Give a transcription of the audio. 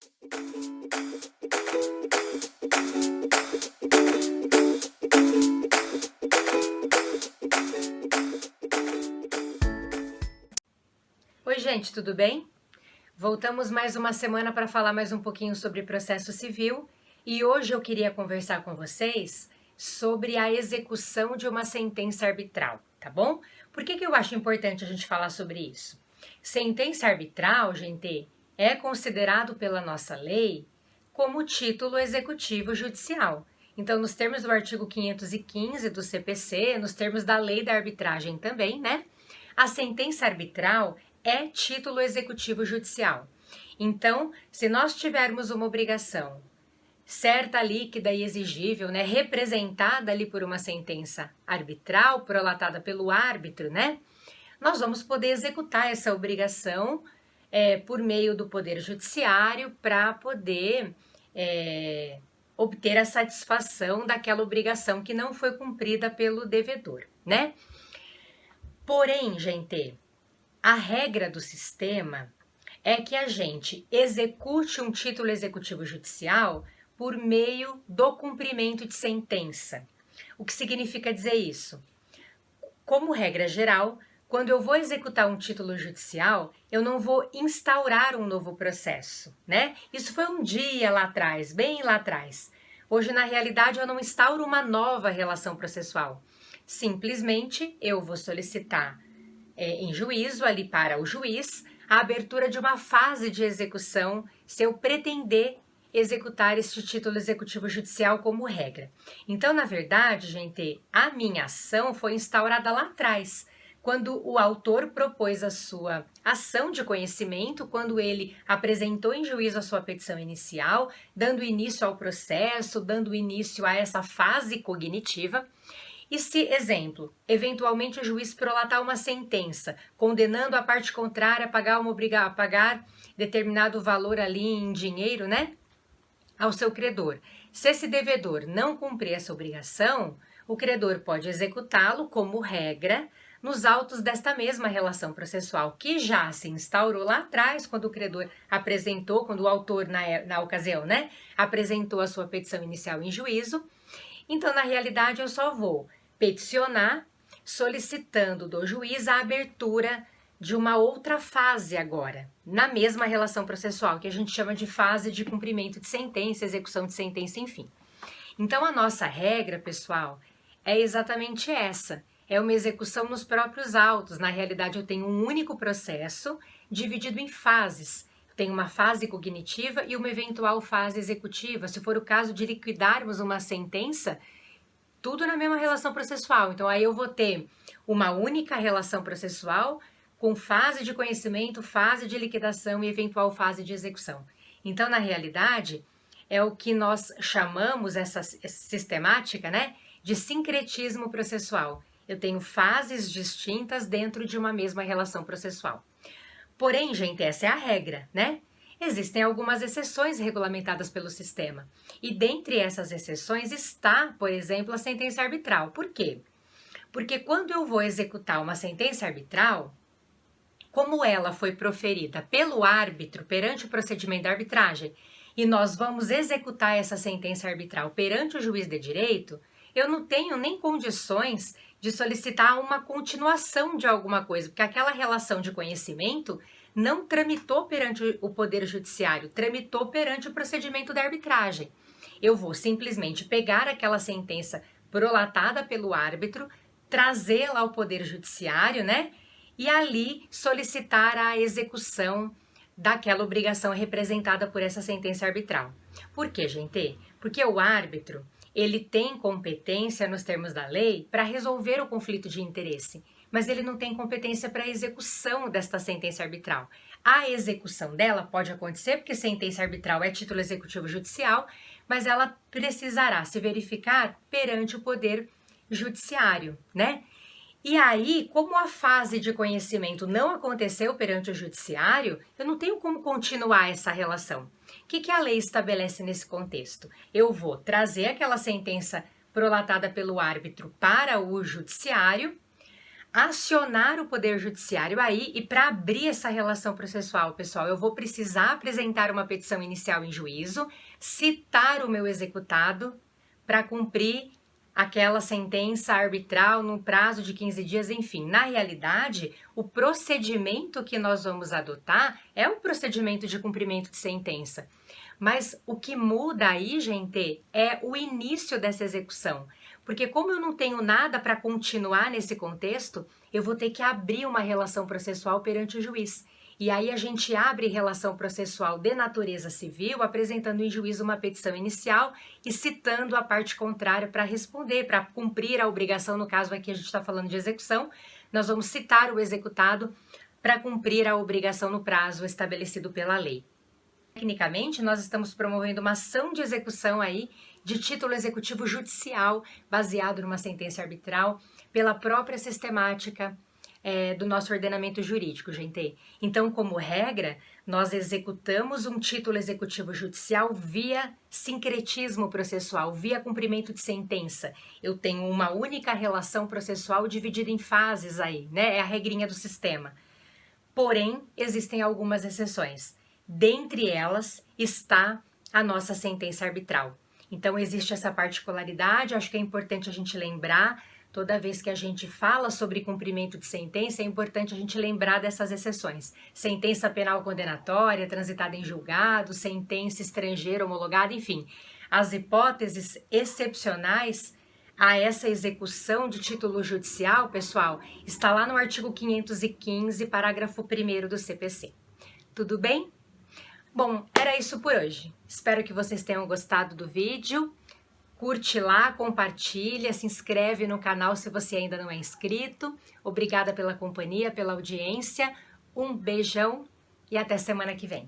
Oi, gente, tudo bem? Voltamos mais uma semana para falar mais um pouquinho sobre processo civil e hoje eu queria conversar com vocês sobre a execução de uma sentença arbitral, tá bom? Por que eu acho importante a gente falar sobre isso? Sentença arbitral, gente, é considerado pela nossa lei como título executivo judicial. Então, nos termos do artigo 515 do CPC, nos termos da lei da arbitragem também, né? A sentença arbitral é título executivo judicial. Então, se nós tivermos uma obrigação certa, líquida e exigível, né, representada ali por uma sentença arbitral, prolatada pelo árbitro, né, nós vamos poder executar essa obrigação por meio do Poder Judiciário para poder obter a satisfação daquela obrigação que não foi cumprida pelo devedor, né? Porém, gente, a regra do sistema é que a gente execute um título executivo judicial por meio do cumprimento de sentença. O que significa dizer isso? Como regra geral, quando eu vou executar um título judicial, eu não vou instaurar um novo processo, né? Isso foi um dia lá atrás, bem lá atrás. Hoje, na realidade, eu não instauro uma nova relação processual. Simplesmente, eu vou solicitar em juízo, ali para o juiz, a abertura de uma fase de execução, se eu pretender executar este título executivo judicial como regra. Então, na verdade, gente, a minha ação foi instaurada lá atrás, quando o autor propôs a sua ação de conhecimento, quando ele apresentou em juízo a sua petição inicial, dando início ao processo, dando início a essa fase cognitiva. E se, exemplo, eventualmente o juiz prolatar uma sentença, condenando a parte contrária a pagar determinado valor ali em dinheiro, né, ao seu credor. Se esse devedor não cumprir essa obrigação, o credor pode executá-lo como regra nos autos desta mesma relação processual, que já se instaurou lá atrás, quando o credor apresentou, quando o autor, na ocasião, né, apresentou a sua petição inicial em juízo. Então, na realidade, eu só vou peticionar, solicitando do juiz a abertura de uma outra fase agora, na mesma relação processual, que a gente chama de fase de cumprimento de sentença, execução de sentença, enfim. Então, a nossa regra, pessoal, é exatamente essa. É uma execução nos próprios autos. Na realidade, eu tenho um único processo dividido em fases. Tem uma fase cognitiva e uma eventual fase executiva. Se for o caso de liquidarmos uma sentença, tudo na mesma relação processual. Então, aí eu vou ter uma única relação processual com fase de conhecimento, fase de liquidação e eventual fase de execução. Então, na realidade, é o que nós chamamos, essa sistemática, né, de sincretismo processual. Eu tenho fases distintas dentro de uma mesma relação processual. Porém, gente, essa é a regra, né? Existem algumas exceções regulamentadas pelo sistema. E dentre essas exceções está, por exemplo, a sentença arbitral. Por quê? Porque quando eu vou executar uma sentença arbitral, como ela foi proferida pelo árbitro perante o procedimento da arbitragem, e nós vamos executar essa sentença arbitral perante o juiz de direito, eu não tenho nem condições de solicitar uma continuação de alguma coisa, porque aquela relação de conhecimento não tramitou perante o Poder Judiciário, tramitou perante o procedimento da arbitragem. Eu vou simplesmente pegar aquela sentença prolatada pelo árbitro, trazê-la ao Poder Judiciário, né? E ali solicitar a execução daquela obrigação representada por essa sentença arbitral. Por quê, gente? Porque o árbitro, ele tem competência nos termos da lei para resolver o conflito de interesse, mas ele não tem competência para a execução desta sentença arbitral. A execução dela pode acontecer porque sentença arbitral é título executivo judicial, mas ela precisará se verificar perante o Poder Judiciário, né? E aí, como a fase de conhecimento não aconteceu perante o judiciário, eu não tenho como continuar essa relação. O que a lei estabelece nesse contexto? Eu vou trazer aquela sentença prolatada pelo árbitro para o judiciário, acionar o Poder Judiciário aí, e para abrir essa relação processual, pessoal, eu vou precisar apresentar uma petição inicial em juízo, citar o meu executado para cumprir aquela sentença arbitral no prazo de 15 dias, enfim. Na realidade, o procedimento que nós vamos adotar é o procedimento de cumprimento de sentença. Mas o que muda aí, gente, é o início dessa execução. Porque como eu não tenho nada para continuar nesse contexto, eu vou ter que abrir uma relação processual perante o juiz. E aí a gente abre relação processual de natureza civil, apresentando em juízo uma petição inicial e citando a parte contrária para responder, para cumprir a obrigação. No caso aqui a gente está falando de execução, nós vamos citar o executado para cumprir a obrigação no prazo estabelecido pela lei. Tecnicamente, nós estamos promovendo uma ação de execução aí de título executivo judicial, baseado numa sentença arbitral, pela própria sistemática do nosso ordenamento jurídico, gente. Então, como regra, nós executamos um título executivo judicial via sincretismo processual, via cumprimento de sentença. Eu tenho uma única relação processual dividida em fases aí, né? É a regrinha do sistema. Porém, existem algumas exceções. Dentre elas está a nossa sentença arbitral. Então, existe essa particularidade, acho que é importante a gente lembrar. Toda vez que a gente fala sobre cumprimento de sentença, é importante a gente lembrar dessas exceções. Sentença penal condenatória, transitada em julgado, sentença estrangeira homologada, enfim. As hipóteses excepcionais a essa execução de título judicial, pessoal, está lá no artigo 515, parágrafo 1º do CPC. Tudo bem? Bom, era isso por hoje. Espero que vocês tenham gostado do vídeo. Curte lá, compartilha, se inscreve no canal se você ainda não é inscrito. Obrigada pela companhia, pela audiência. Um beijão e até semana que vem.